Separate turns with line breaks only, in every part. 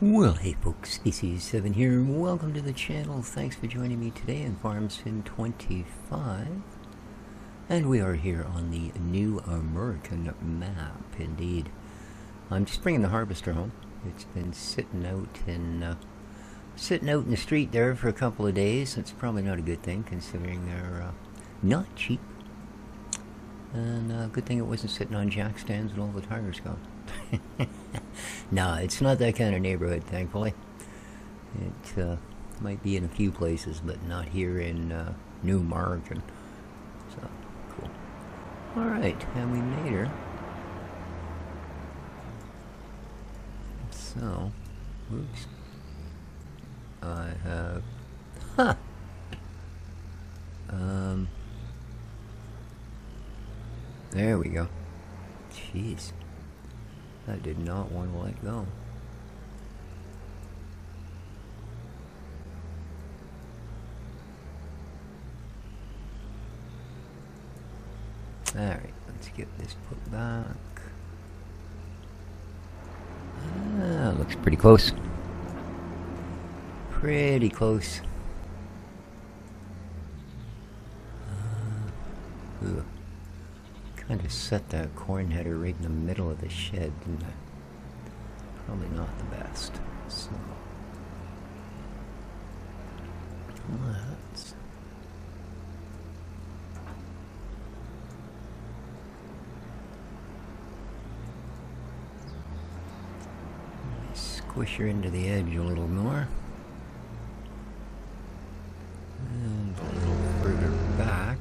Well, hey folks, this is Seven here, and welcome to the channel. Thanks for joining me today in pt.25. And we are here on the new American map, indeed. I'm just bringing the harvester home. It's been sitting out in the street there for a couple of days. It's probably not a good thing, considering they're not cheap. And good thing it wasn't sitting on jack stands with all the tires gone. No, it's not that kind of neighborhood, thankfully. It might be in a few places, but not here in New Margin. So, cool. Alright, and we made her. So, oops. I have... Huh! There we go. Jeez. I did not want to let go. Alright, let's get this put back. Looks pretty close. Pretty close. Kind of set that corn header right in the middle of the shed, didn't I? Probably not the best. So let's squish her into the edge a little more. And a little further back.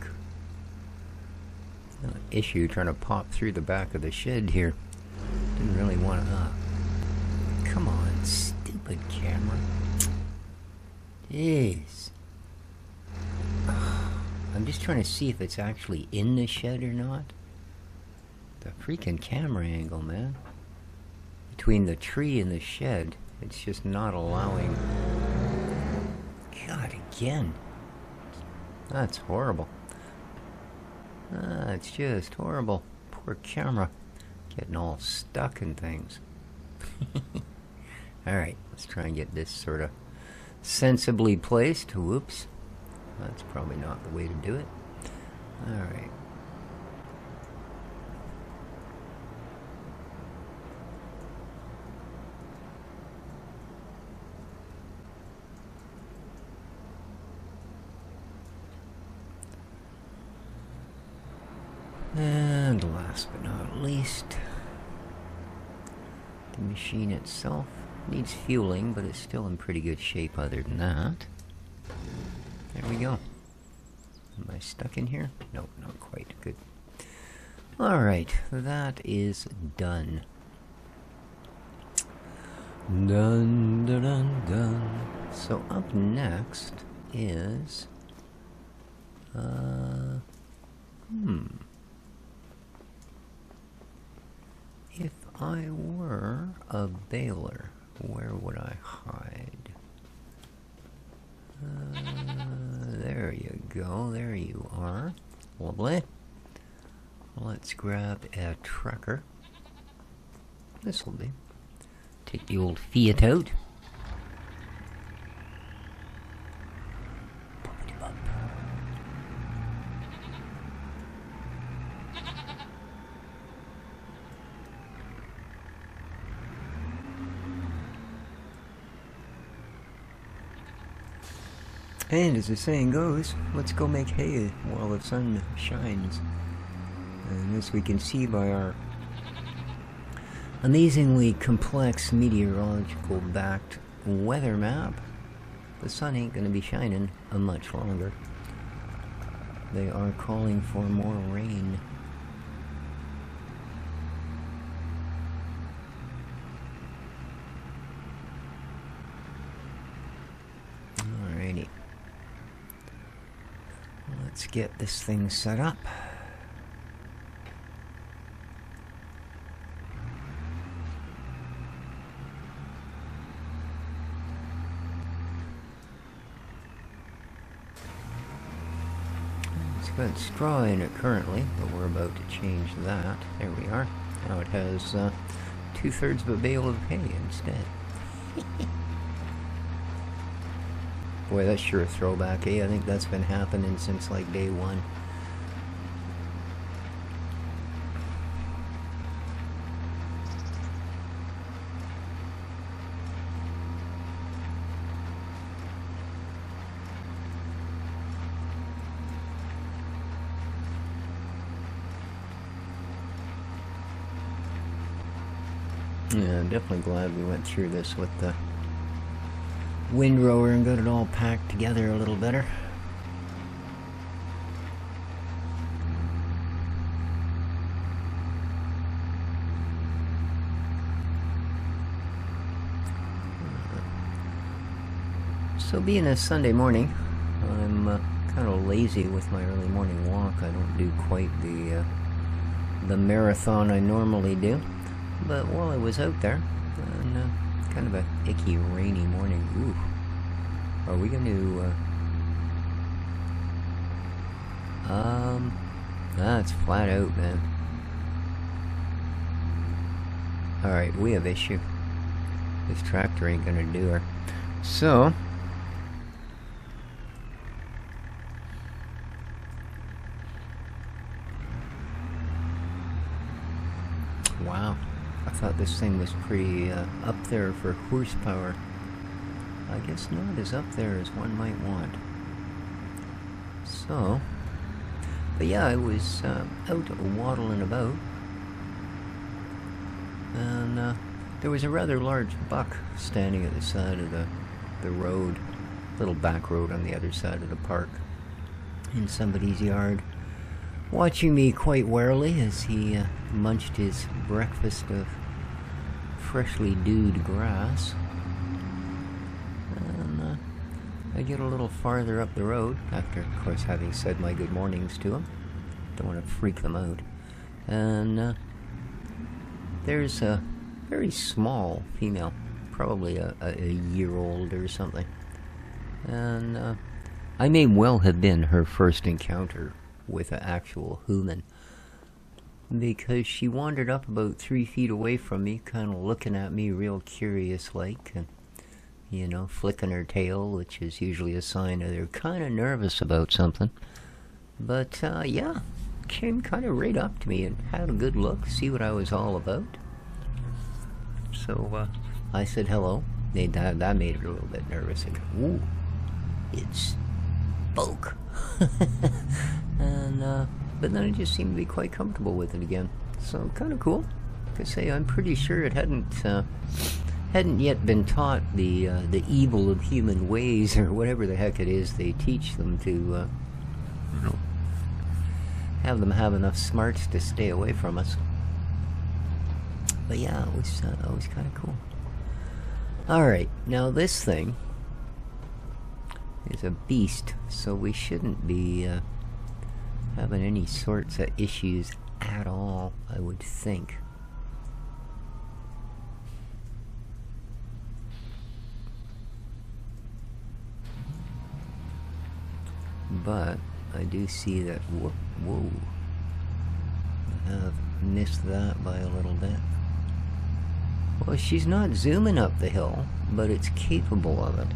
Issue trying to pop through the back of the shed here. Didn't really want to. Come on, stupid camera. Jeez. I'm just trying to see if it's actually in the shed or not. The freaking camera angle, man. Between the tree and the shed, it's just not allowing. God, again. That's horrible. It's just horrible. Poor camera. Getting all stuck in things. Alright, let's try and get this sort of sensibly placed. Whoops. That's probably not the way to do it. Alright. And last but not least, the machine itself needs fueling, but it's still in pretty good shape other than that. There we go. Am I stuck in here? No, not quite. Good. Alright, that is done. Done, done, done, done. So up next is... If I were a baler, where would I hide? There you go. There you are. Lovely. Let's grab a trucker. This'll do. Take the old Fiat out. And as the saying goes, let's go make hay while the sun shines. And as we can see by our amazingly complex meteorological backed weather map, the sun ain't going to be shining much longer. They are calling for more rain. Alrighty. Let's get this thing set up. It's got straw in it currently, but we're about to change that. There we are. Now it has 2/3 of a bale of hay instead. Boy, that's sure a throwback, eh? I think that's been happening since like day one. Yeah, I'm definitely glad we went through this with the windrower and got it all packed together a little better. So being a Sunday morning, I'm kind of lazy with my early morning walk. I don't do quite the marathon I normally do. But while I was out there, on kind of a icky, rainy morning, ooh, are we going to, that's flat out, man. Alright, we have issue. This tractor ain't gonna do her. So, wow. I thought this thing was pretty up there for horsepower. I guess not as up there as one might want. So, but yeah, I was out waddling about, and there was a rather large buck standing at the side of the road, little back road on the other side of the park, in somebody's yard, watching me quite warily as he munched his breakfast of freshly dewed grass. And I get a little farther up the road, after, of course, having said my good mornings to him. Don't want to freak them out. And there's a very small female, probably a year old or something. And I may well have been her first encounter with an actual human, because she wandered up about 3 feet away from me, kind of looking at me real curious-like, and, you know, flicking her tail, which is usually a sign that they're kind of nervous about something. But, yeah, came kind of right up to me and had a good look, see what I was all about. So, I said hello. That made her a little bit nervous. Like, ooh, it's spoke. And, but then I just seemed to be quite comfortable with it again. So, kind of cool. Like I say, I'm pretty sure it hadn't yet been taught the evil of human ways, or whatever the heck it is they teach them to, you know, have them have enough smarts to stay away from us. But yeah, it was kind of cool. Alright, now this thing is a beast, so we shouldn't be having any sorts of issues at all, I would think. But I do see that, whoa, I have missed that by a little bit. Well, she's not zooming up the hill, but it's capable of it.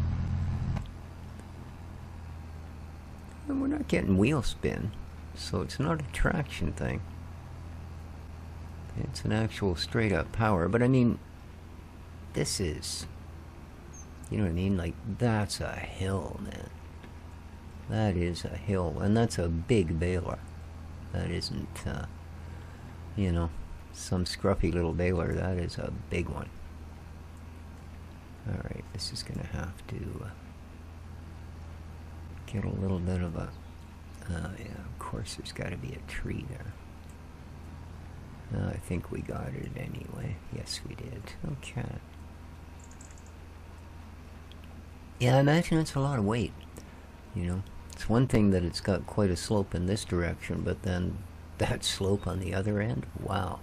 And we're not getting wheel spin, so it's not a traction thing. It's an actual straight up power, but I mean, this is, you know what I mean? Like, that's a hill, man. That is a hill, and that's a big baler. That isn't, you know, some scruffy little baler. That is a big one. Alright, this is gonna have to get a little bit of a, yeah, of course there's gotta be a tree there. I think we got it anyway. Yes, we did. Okay. Yeah, I imagine it's a lot of weight, you know. It's one thing that it's got quite a slope in this direction, but then that slope on the other end, wow.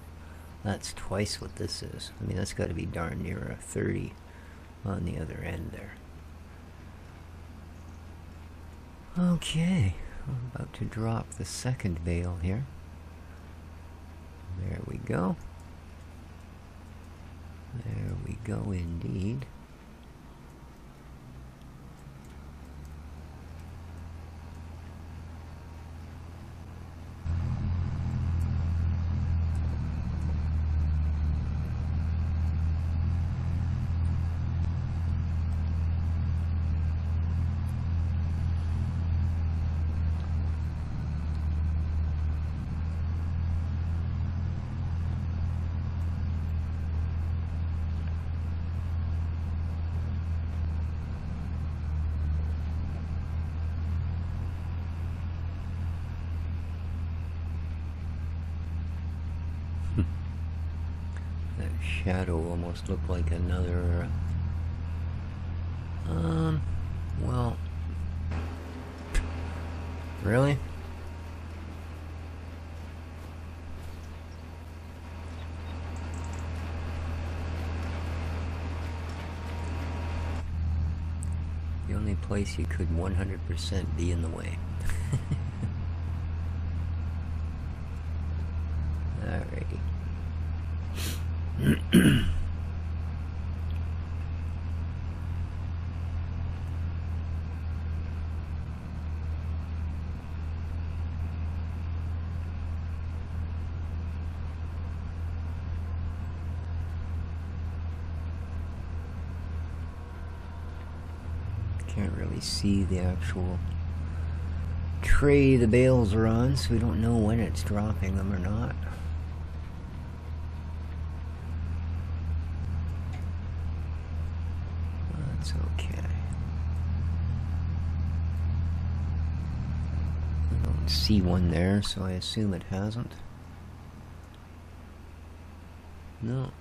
That's twice what this is. I mean, that's got to be darn near a 30 on the other end there. Okay, I'm about to drop the second bale here. There we go. There we go indeed. shadow almost looked like another, well, really? The only place you could 100% be in the way. Alrighty. Can't really see the actual tray the bales are on, so we don't know when it's dropping them or not. That's okay. I don't see one there, so I assume it hasn't. No.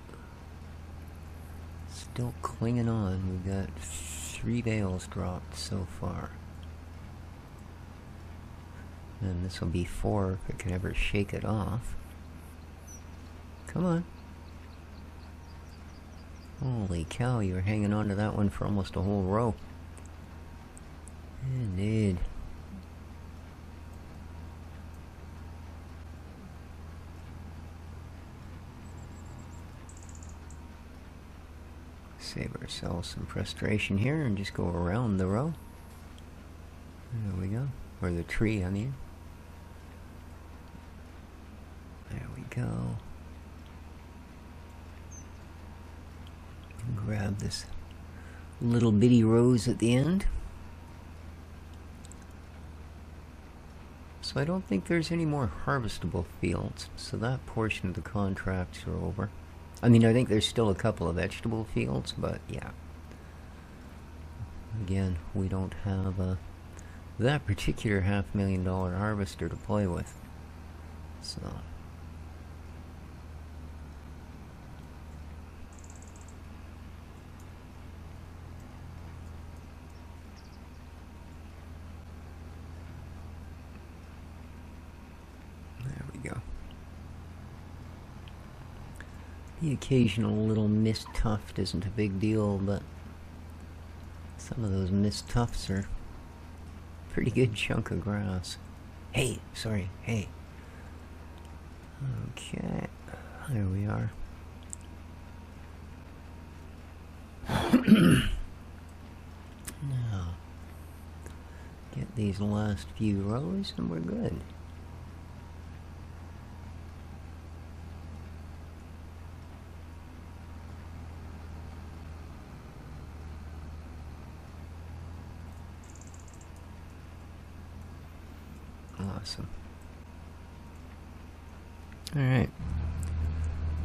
Still clinging on. We've got 3 bales dropped so far. And this will be 4 if it can ever shake it off. Come on. Holy cow, you were hanging on to that one for almost a whole row. Indeed. Save ourselves some frustration here and just go around the row. There we go. Or the tree, I mean. There we go. Grab this little bitty rose at the end. So I don't think there's any more harvestable fields, so that portion of the contracts are over. I mean, I think there's still a couple of vegetable fields, but yeah. Again, we don't have that particular $500,000 harvester to play with. So there we go. The occasional little mist tuft isn't a big deal, but some of those mist tufts are a pretty good chunk of grass. Hey, sorry, hey. Okay, there we are. Now, get these last few rows and we're good. Awesome. Alright.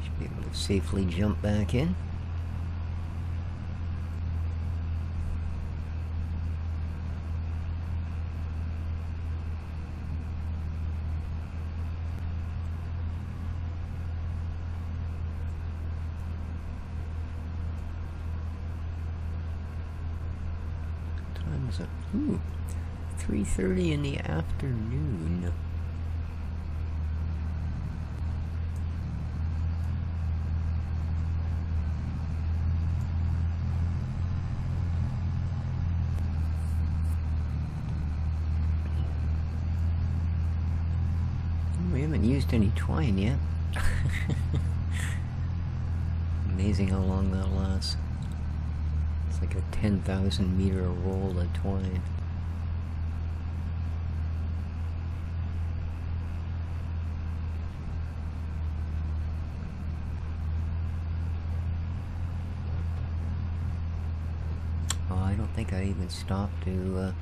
Should be able to safely jump back in. What time is it? Ooh. 3:30 in the afternoon. We haven't used any twine yet. Amazing how long that lasts. It's like a 10,000 meter roll of twine. I don't think I even stopped to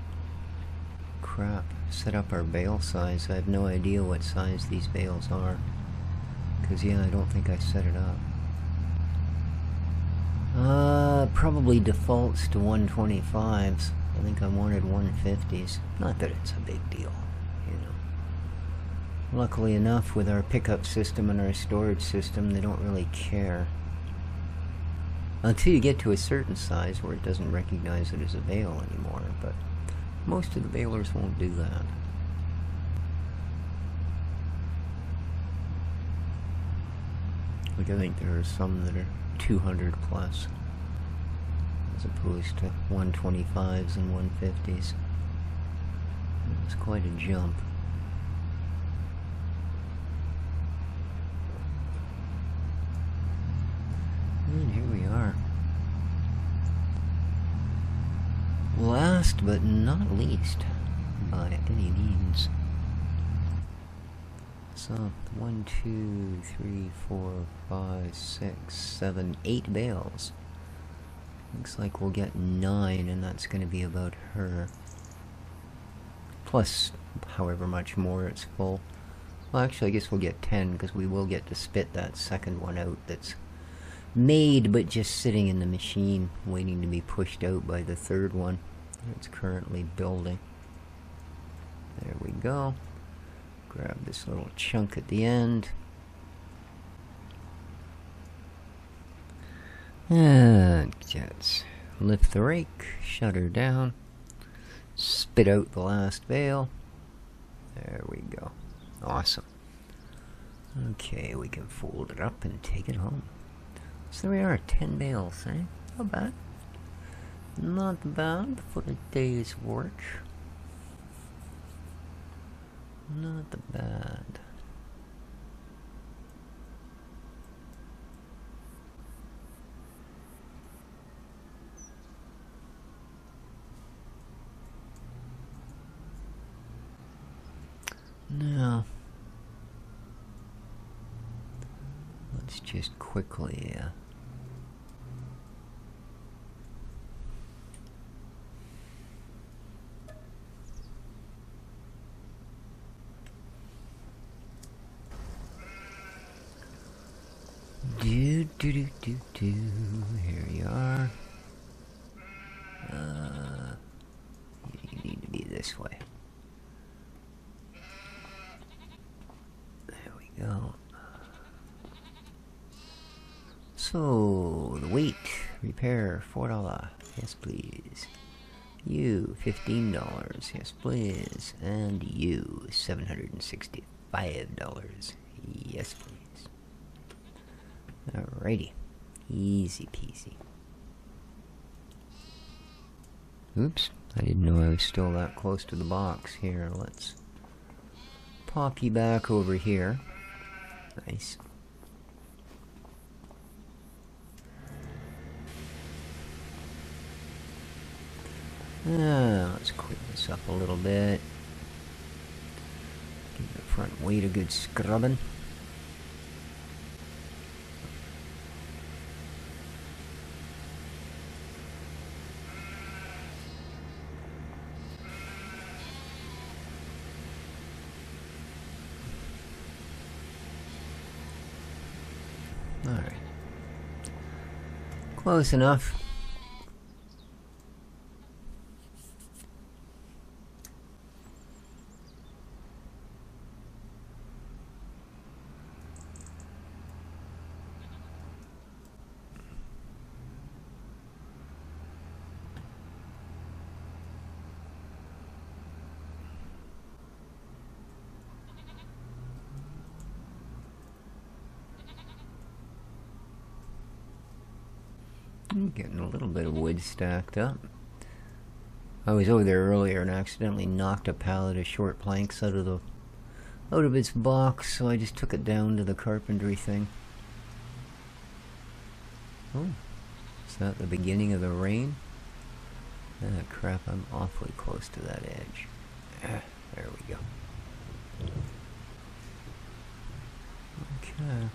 set up our bale size. I have no idea what size these bales are, because yeah, I don't think I set it up. Probably defaults to 125s. I think I wanted 150s. Not that it's a big deal, you know. Luckily enough, with our pickup system and our storage system, they don't really care. until you get to a certain size where it doesn't recognize it as a bale anymore, but most of the balers won't do that. Like, I think there are some that are 200 plus, as opposed to 125s and 150s. It's quite a jump. And here we are. Last but not least, by any means. So, 1, 2, 3, 4, 5, 6, 7, 8 bales. Looks like we'll get 9, and that's going to be about her. Plus, however much more it's full. Well, actually, I guess we'll get 10, because we will get to spit that second one out that's made, but just sitting in the machine, waiting to be pushed out by the third one. It's currently building. There we go. Grab this little chunk at the end. And just lift the rake, shut her down, spit out the last bale. There we go. Awesome. Okay, we can fold it up and take it home. So there we are, 10 bales, eh? Not bad. Not bad for a day's work. Not bad. Now, let's just quickly here you are. You need to be this way. There we go. So, the weight, repair, $4. Yes, please. You, $15. Yes, please. And you, $765. Yes, please. Alrighty. Easy peasy. Oops. I didn't know I was still that close to the box. Here, let's pop you back over here. Nice. Let's clean this up a little bit. Give the front weight a good scrubbing. Alright. Close enough. I'm getting a little bit of wood stacked up. I was over there earlier and accidentally knocked a pallet of short planks out of its box, so I just took it down to the carpentry thing. Oh, is that the beginning of the rain? Ah, crap, I'm awfully close to that edge. There we go. Okay.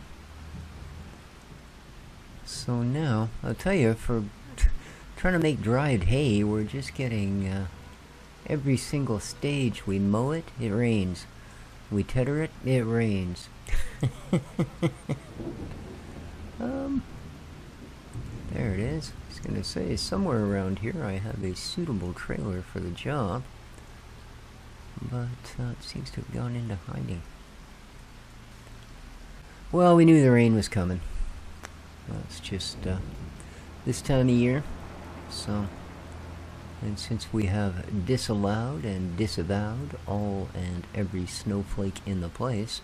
So now, I'll tell you, for trying to make dried hay, we're just getting every single stage. We mow it, it rains. We tedder it, it rains. There it is. I was going to say, somewhere around here I have a suitable trailer for the job. But it seems to have gone into hiding. Well, we knew the rain was coming. Let's just this time of year. So, and since we have disallowed and disavowed all and every snowflake in the place,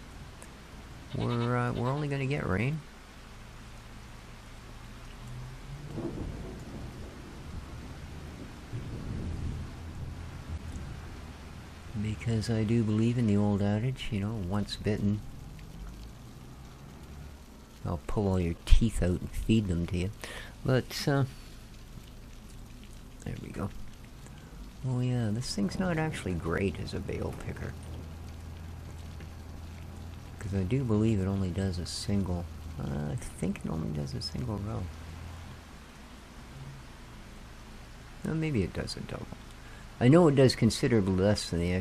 we're only going to get rain. Because I do believe in the old adage, you know, once bitten, I'll pull all your teeth out and feed them to you. But, there we go. Oh yeah, this thing's not actually great as a bale picker. Because I do believe it only does a single, I think it only does a single row. Well, maybe it does a double. I know it does considerably less than the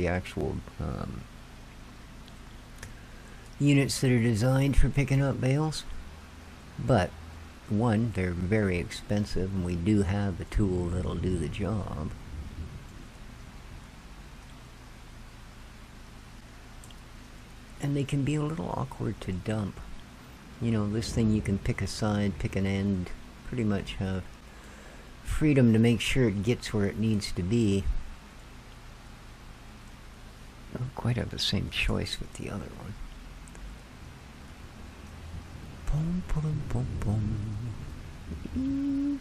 actual units that are designed for picking up bales. But, one, they're very expensive, and we do have a tool that'll do the job. And they can be a little awkward to dump. You know, this thing you can pick a side, pick an end, pretty much have freedom to make sure it gets where it needs to be. I don't quite have the same choice with the other one. Boom, boom, boom, boom.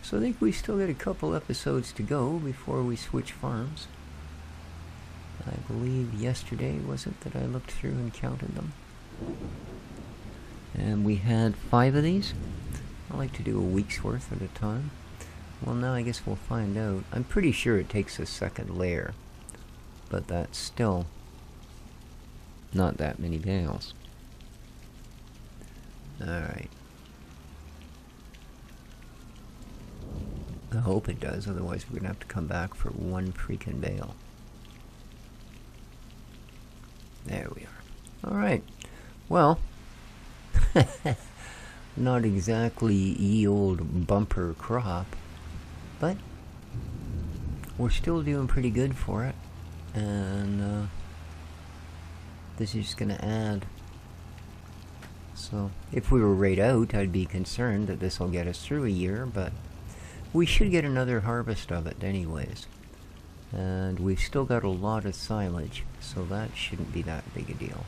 So I think we still got a couple episodes to go before we switch farms. I believe yesterday, was it, that I looked through and counted them? And we had 5 of these. I like to do a week's worth at a time. Well, now I guess we'll find out. I'm pretty sure it takes a second layer, but that's still not that many bales. Alright. I hope it does, otherwise we're gonna have to come back for one freaking bale. There we are. Alright. Well, not exactly ye old bumper crop, but we're still doing pretty good for it. And this is just gonna add. So if we were right out, I'd be concerned that this will get us through a year, but we should get another harvest of it anyways. And we've still got a lot of silage, so that shouldn't be that big a deal.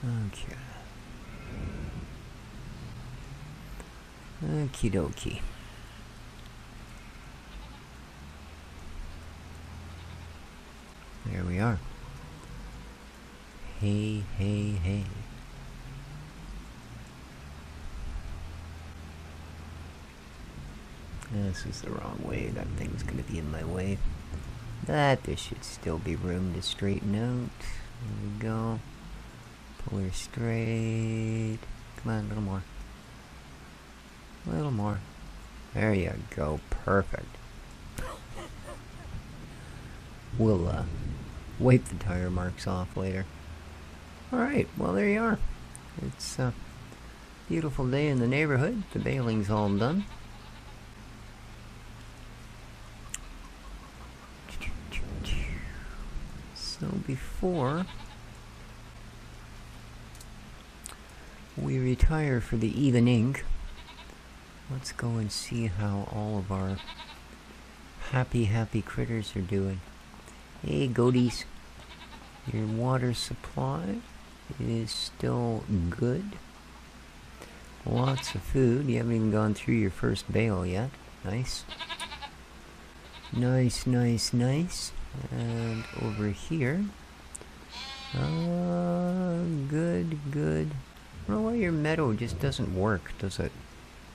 Okay. Okie dokie. There we are. Hey, hey, hey. This is the wrong way. That thing's gonna be in my way. But there should still be room to straighten out. There we go. Pull her straight. Come on, a little more. A little more. There you go. Perfect. We'll wipe the tire marks off later. Alright, well there you are. It's a beautiful day in the neighborhood. The baling's all done. So before we retire for the evening, let's go and see how all of our happy critters are doing. Hey goaties, your water supply is still good. Lots of food. You haven't even gone through your first bale yet. Nice. Nice, nice, nice. And over here, good. I don't know why your meadow just doesn't work, does it?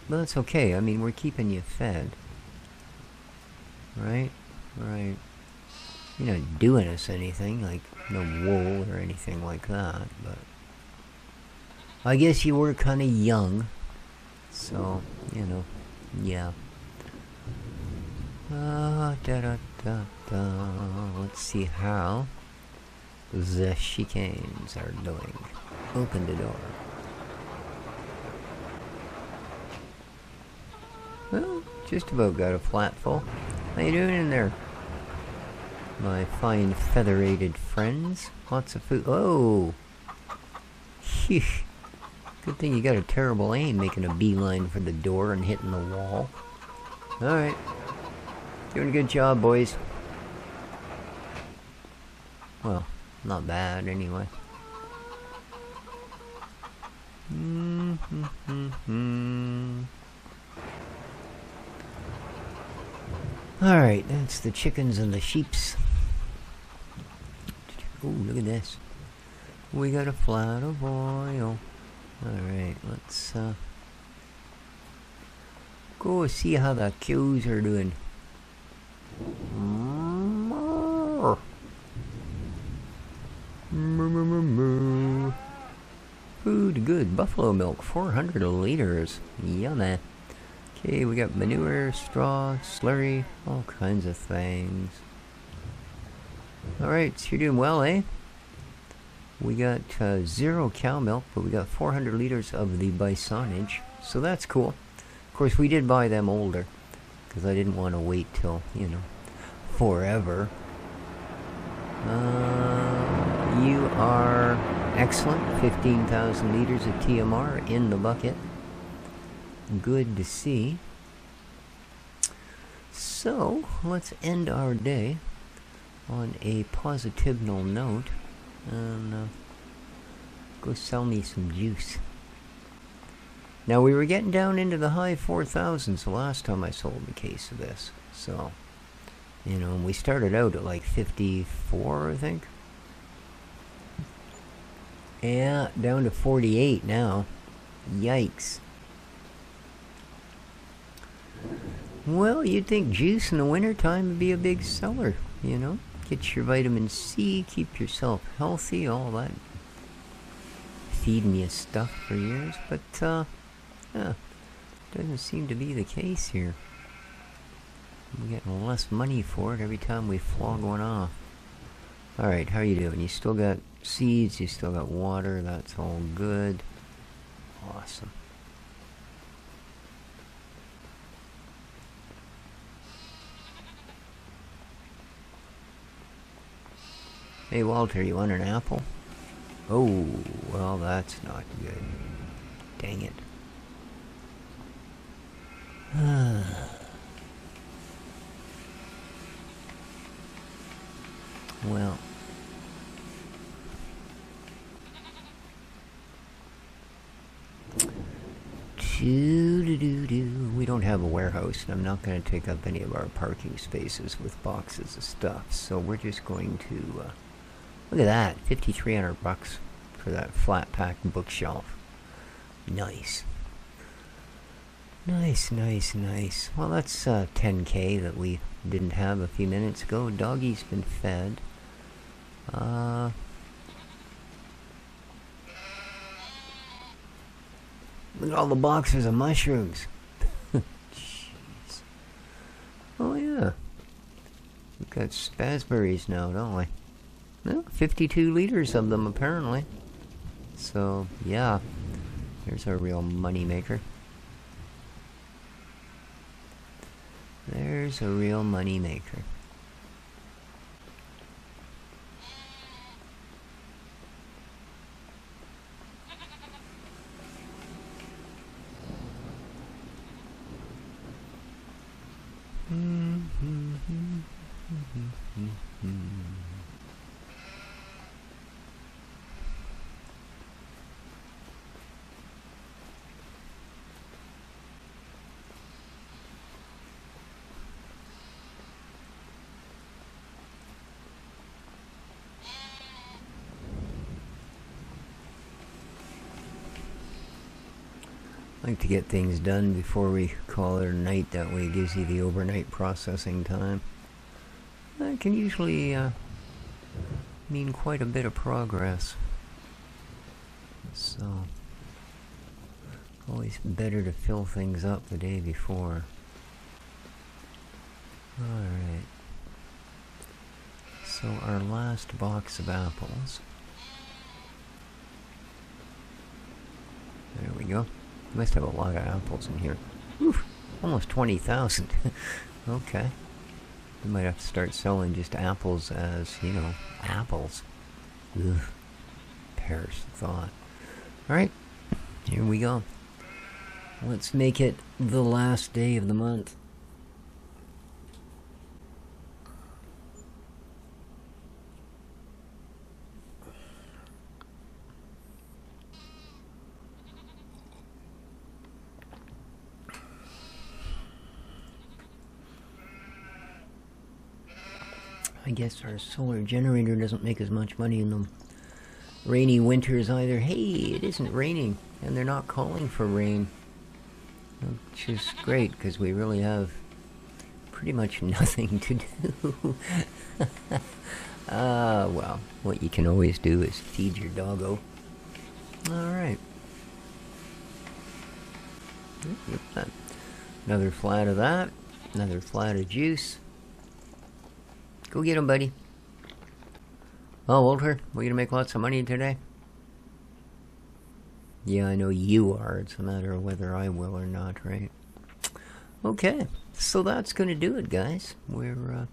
But that's okay. I mean, we're keeping you fed. Right? Right. You're not doing us anything, like no wool or anything like that, but I guess you were kind of young, so, you know, yeah. Let's see how the chicanes are doing. Open the door. Well, just about got a flat full. How you doing in there? my fine featherated friends. Lots of food. Oh! Phew. Good thing you got a terrible aim making a beeline for the door and hitting the wall. Alright. Doing a good job, boys. Well, not bad anyway. Alright, that's the chickens and the sheeps. Oh, look at this. We got a flat of oil. Alright, let's go see how the cows are doing. Food good. Buffalo milk, 400 liters. Yummy. Okay, we got manure, straw, slurry, all kinds of things. Alright, so you're doing well, eh? We got 0 cow milk, but we got 400 liters of the bisonage, so that's cool. Of course, we did buy them older, because I didn't want to wait till, you know, forever. You are excellent. 15,000 liters of TMR in the bucket. Good to see. So, let's end our day on a positival note and go sell me some juice. Now, we were getting down into the high 4,000s the last time I sold a case of this. So, you know, we started out at like 54, I think. Yeah, down to 48 now. Yikes. Well, you'd think juice in the wintertime would be a big seller, you know? Get your vitamin C, keep yourself healthy, all that feeding you stuff for years. But, yeah, doesn't seem to be the case here. We're getting less money for it every time we flog one off. Alright, how are you doing? You still got seeds, you still got water, that's all good. Awesome. Hey Walter, you want an apple? Oh, well that's not good. Dang it. Well. We don't have a warehouse, and I'm not going to take up any of our parking spaces with boxes of stuff, so we're just going to, look at that, 5,300 bucks for that flat pack bookshelf. Nice. Nice, nice, nice. Well, that's 10K that we didn't have a few minutes ago. Doggy's been fed. Look at all the boxes of mushrooms. Jeez. Oh yeah. We've got spazberries now, don't we? Well, 52 liters of them apparently. So, yeah. There's our real money maker. There's a real money maker. I like to get things done before we call it a night. That way it gives you the overnight processing time. That can usually mean quite a bit of progress. So, always better to fill things up the day before. Alright. So our last box of apples. There we go. Must have a lot of apples in here. Oof, almost 20,000. Okay. We might have to start selling just apples as, you know, apples. Ugh. Perish the thought. Alright, here we go. Let's make it the last day of the month. I guess our solar generator doesn't make as much money in the rainy winters either. Hey, it isn't raining, and they're not calling for rain. Which is great, because we really have pretty much nothing to do. Well, what you can always do is feed your doggo. Alright. Another flat of that. Another flat of juice. Go get him, buddy. Oh, Walter, we're gonna make lots of money today? Yeah, I know you are. It's a matter of whether I will or not, right? Okay, so that's gonna do it, guys. We're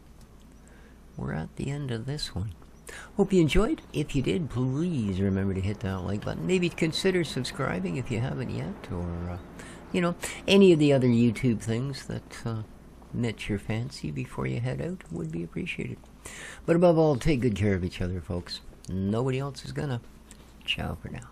at the end of this one. Hope you enjoyed. If you did, please remember to hit that like button. Maybe consider subscribing if you haven't yet, or you know, any of the other YouTube things that met your fancy before you head out would be appreciated. But above all, take good care of each other, folks. Nobody else is gonna. Ciao for now.